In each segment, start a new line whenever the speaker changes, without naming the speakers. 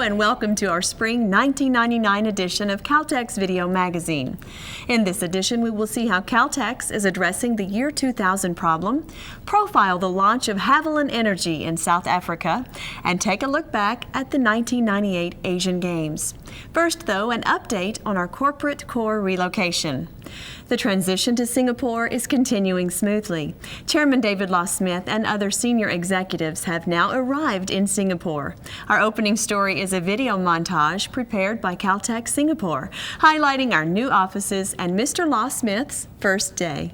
and welcome to our spring 1999 edition of Caltex Video Magazine. In this edition, we will see how Caltex is addressing the year 2000 problem, profile the launch of Haviland Energy in South Africa, and take a look back at the 1998 Asian Games. First, though, an update on our corporate core relocation. The transition to Singapore is continuing smoothly. Chairman David Law-Smith and other senior executives have now arrived in Singapore. Our opening story is a video montage prepared by Caltex Singapore, highlighting our new offices and Mr. Law-Smith's first day.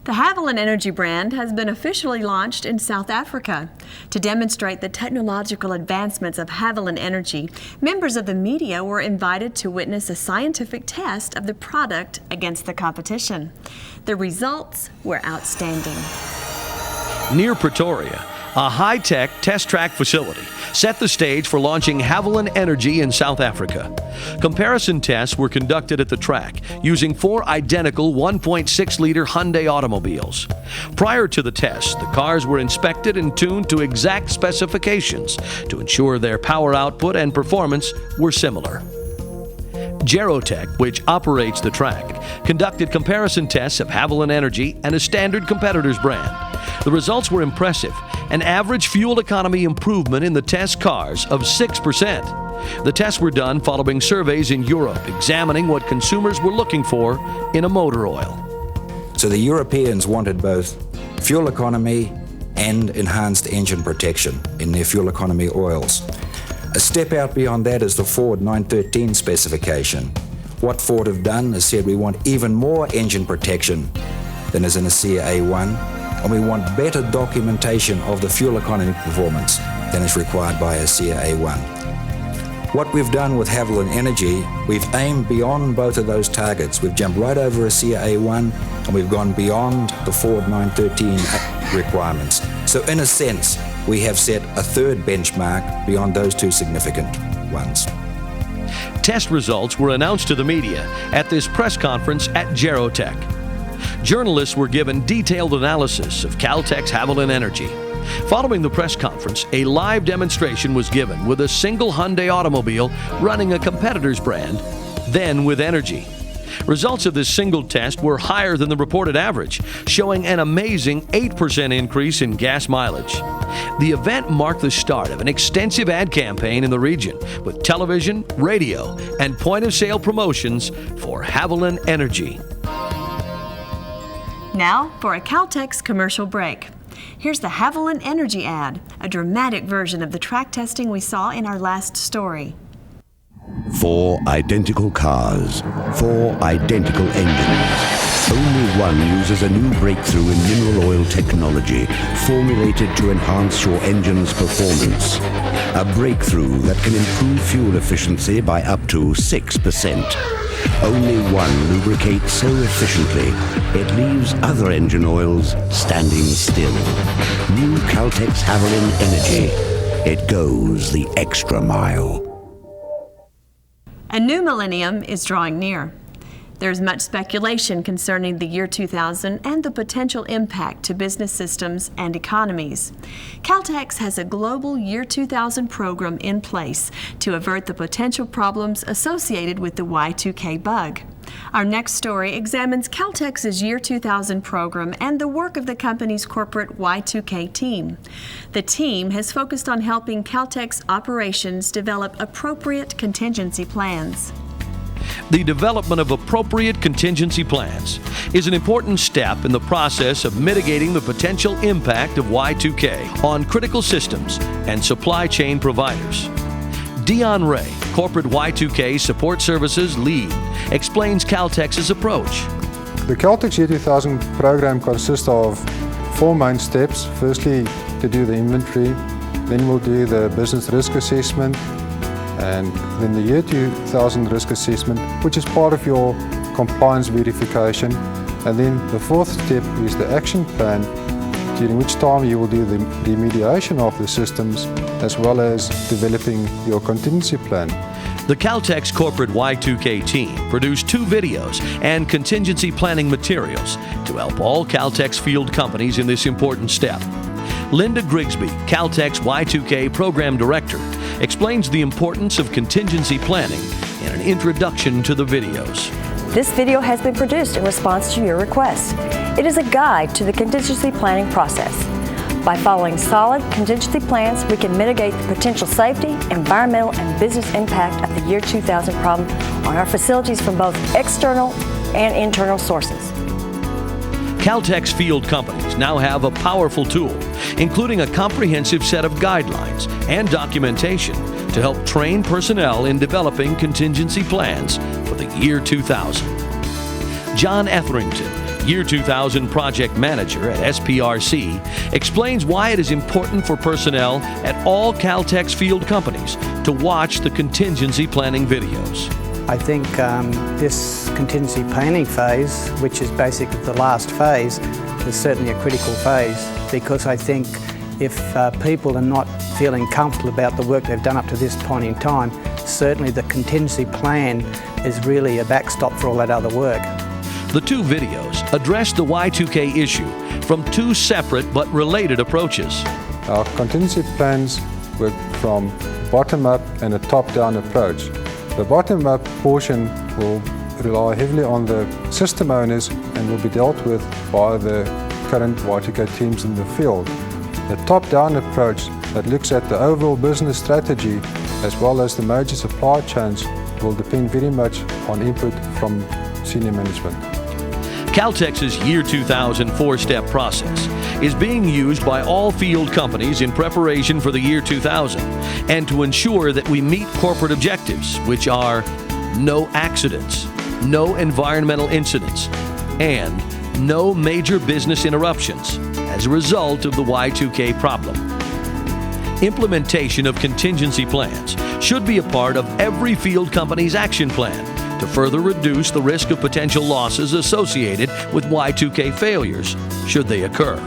The Haviland Energy brand has been officially launched in South Africa. To demonstrate the technological advancements of Haviland Energy, members of the media were invited to witness a scientific test of the product against the competition. The results were outstanding.
Near Pretoria, a high-tech test track facility set the stage for launching Haviland Energy in South Africa. Comparison tests were conducted at the track using 4 identical 1.6-liter Hyundai automobiles. Prior to the test, the cars were inspected and tuned to exact specifications to ensure their power output and performance were similar. Gerotech, which operates the track, conducted comparison tests of Haviland Energy and a standard competitor's brand. The results were impressive, an average fuel economy improvement in the test cars of 6%. The tests were done following surveys in Europe examining what consumers were looking for in a motor oil.
So the Europeans wanted both fuel economy and enhanced engine protection in their fuel economy oils. A step out beyond that is the Ford 913 specification. What Ford have done is said we want even more engine protection than is in a CA1, and we want better documentation of the fuel economy performance than is required by a CA1. What we've done with Haviland Energy, we've aimed beyond both of those targets. We've jumped right over a CA1 and we've gone beyond the Ford 913 requirements. So in a sense, we have set a third benchmark beyond those two significant ones.
Test results were announced to the media at this press conference at Gerotech. Journalists were given detailed analysis of Caltex Haviland Energy. Following the press conference, a live demonstration was given with a single Hyundai automobile running a competitor's brand, then with energy. Results of this single test were higher than the reported average, showing an amazing 8% increase in gas mileage. The event marked the start of an extensive ad campaign in the region with television, radio, and point-of-sale promotions for Haviland Energy.
Now for a Caltex commercial break. Here's the Haviland Energy ad, a dramatic version of the track testing we saw in our last story.
4 identical cars, 4 identical engines. Only one uses a new breakthrough in mineral oil technology formulated to enhance your engine's performance. A breakthrough that can improve fuel efficiency by up to 6%. Only one lubricates so efficiently, it leaves other engine oils standing still. New Caltex Haviland Energy. It goes the extra mile.
A new millennium is drawing near. There's much speculation concerning the year 2000 and the potential impact to business systems and economies. Caltex has a global year 2000 program in place to avert the potential problems associated with the Y2K bug. Our next story examines Caltex's year 2000 program and the work of the company's corporate Y2K team. The team has focused on helping Caltex operations develop appropriate contingency plans.
The development of appropriate contingency plans is an important step in the process of mitigating the potential impact of Y2K on critical systems and supply chain providers. Dion Ray, Corporate Y2K Support Services Lead, explains Caltex's approach.
The Caltex Year 2000 program consists of 4 main steps. Firstly, to do the inventory, then we'll do the business risk assessment, and then the year 2000 risk assessment, which is part of your compliance verification. And then the 4th step is the action plan, during which time you will do the remediation of the systems as well as developing your contingency plan.
The Caltex Corporate Y2K team produced 2 videos and contingency planning materials to help all Caltex field companies in this important step. Linda Grigsby, Caltex Y2K Program Director, explains the importance of contingency planning in an introduction to the videos.
This video has been produced in response to your request. It is a guide to the contingency planning process. By following solid contingency plans, we can mitigate the potential safety, environmental, and business impact of the year 2000 problem on our facilities from both external and internal sources.
Caltex field companies now have a powerful tool, including a comprehensive set of guidelines and documentation to help train personnel in developing contingency plans for the year 2000. John Etherington, Year 2000 Project Manager at SPRC, explains why it is important for personnel at all Caltex field companies to watch the contingency planning videos.
I think this contingency planning phase, which is basically the last phase, is certainly a critical phase, because I think if people are not feeling comfortable about the work they've done up to this point in time, certainly the contingency plan is really a backstop for all that other work.
The 2 videos address the Y2K issue from 2 separate but related approaches.
Our contingency plans work from bottom-up and a top-down approach. The bottom-up portion will rely heavily on the system owners and will be dealt with by the current Y2K teams in the field. The top-down approach that looks at the overall business strategy as well as the major supply chains will depend very much on input from senior management.
Caltex's Year 2000 4-step process is being used by all field companies in preparation for the year 2000 and to ensure that we meet corporate objectives, which are no accidents, no environmental incidents, and no major business interruptions as a result of the Y2K problem. Implementation of contingency plans should be a part of every field company's action plan to further reduce the risk of potential losses associated with Y2K failures, should they occur.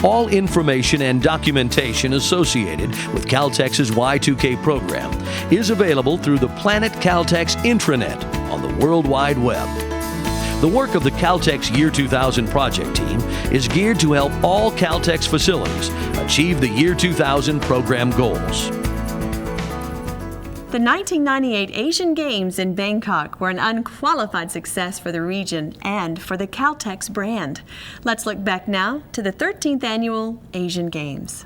All information and documentation associated with Caltex's Y2K program is available through the Planet Caltex intranet on the World Wide Web. The work of the Caltex Year 2000 project team is geared to help all Caltex facilities achieve the Year 2000 program goals.
The 1998 Asian Games in Bangkok were an unqualified success for the region and for the Caltex brand. Let's look back now to the 13th Annual Asian Games.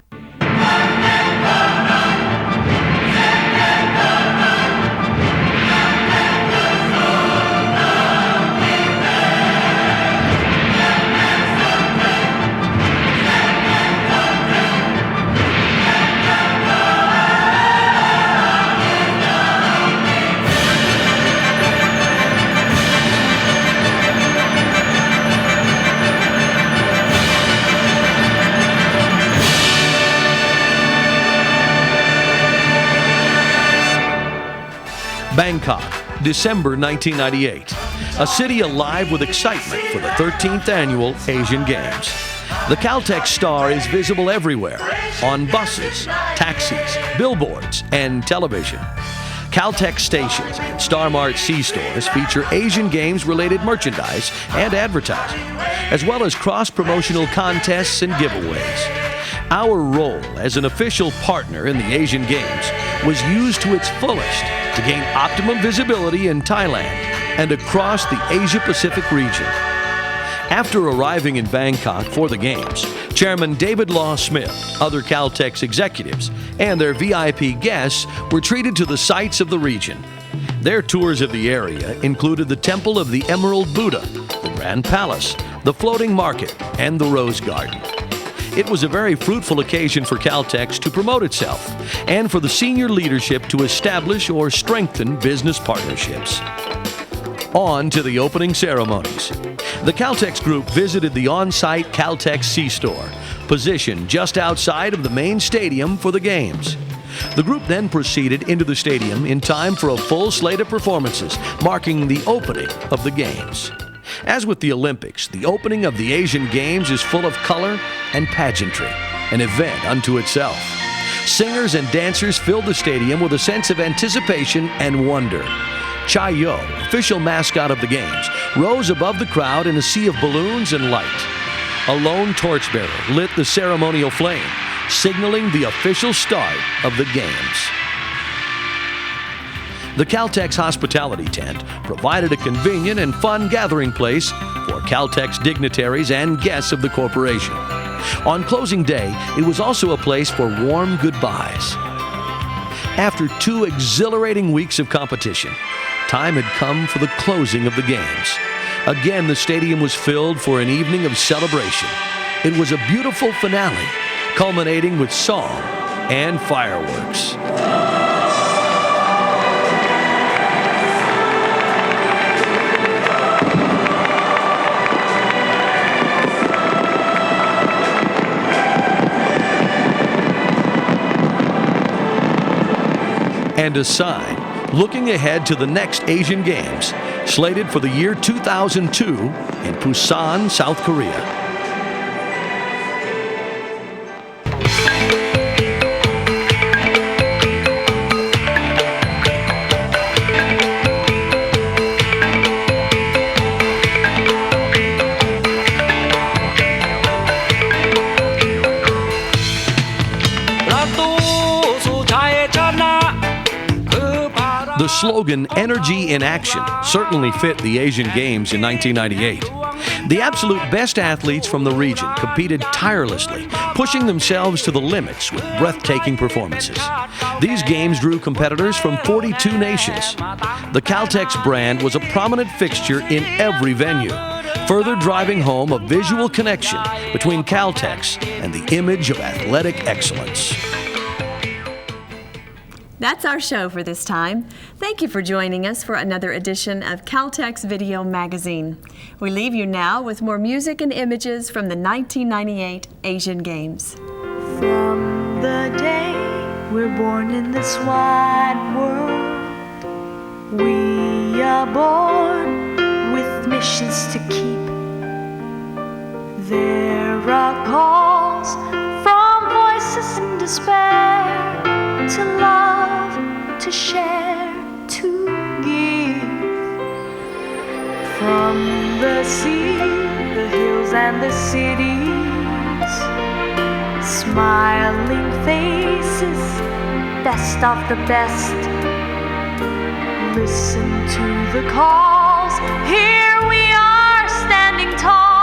Bangkok, December 1998. A city alive with excitement for the 13th Annual Asian Games. The Caltex star is visible everywhere, on buses, taxis, billboards, and television. Caltex stations and Star Mart C-stores feature Asian Games-related merchandise and advertising, as well as cross-promotional contests and giveaways. Our role as an official partner in the Asian Games was used to its fullest to gain optimum visibility in Thailand and across the Asia-Pacific region. After arriving in Bangkok for the Games, Chairman David Law Smith, other Caltex executives, and their VIP guests were treated to the sights of the region. Their tours of the area included the Temple of the Emerald Buddha, the Grand Palace, the Floating Market, and the Rose Garden. It was a very fruitful occasion for Caltex to promote itself and for the senior leadership to establish or strengthen business partnerships. On to the opening ceremonies. The Caltex group visited the on-site Caltex C-store, positioned just outside of the main stadium for the Games. The group then proceeded into the stadium in time for a full slate of performances, marking the opening of the Games. As with the Olympics, the opening of the Asian Games is full of color and pageantry, an event unto itself. Singers and dancers filled the stadium with a sense of anticipation and wonder. Chai Yo, official mascot of the Games, rose above the crowd in a sea of balloons and light. A lone torchbearer lit the ceremonial flame, signaling the official start of the Games. The Caltex hospitality tent provided a convenient and fun gathering place for Caltex dignitaries and guests of the corporation. On closing day, it was also a place for warm goodbyes. After 2 exhilarating weeks of competition, time had come for the closing of the Games. Again, the stadium was filled for an evening of celebration. It was a beautiful finale, culminating with song and fireworks. And a sign looking ahead to the next Asian Games, slated for the year 2002 in Busan, South Korea. The slogan, "Energy in Action," certainly fit the Asian Games in 1998. The absolute best athletes from the region competed tirelessly, pushing themselves to the limits with breathtaking performances. These games drew competitors from 42 nations. The Caltex brand was a prominent fixture in every venue, further driving home a visual connection between Caltex and the image of athletic excellence.
That's our show for this time. Thank you for joining us for another edition of Caltex Video Magazine. We leave you now with more music and images from the 1998 Asian Games.
From the We're born in this wide world. We are born with missions to keep. There are calls from voices in despair to love, to share, to give. From the sea, the hills and the cities, smiling faces, best of the best. Listen to the calls, here we are standing tall.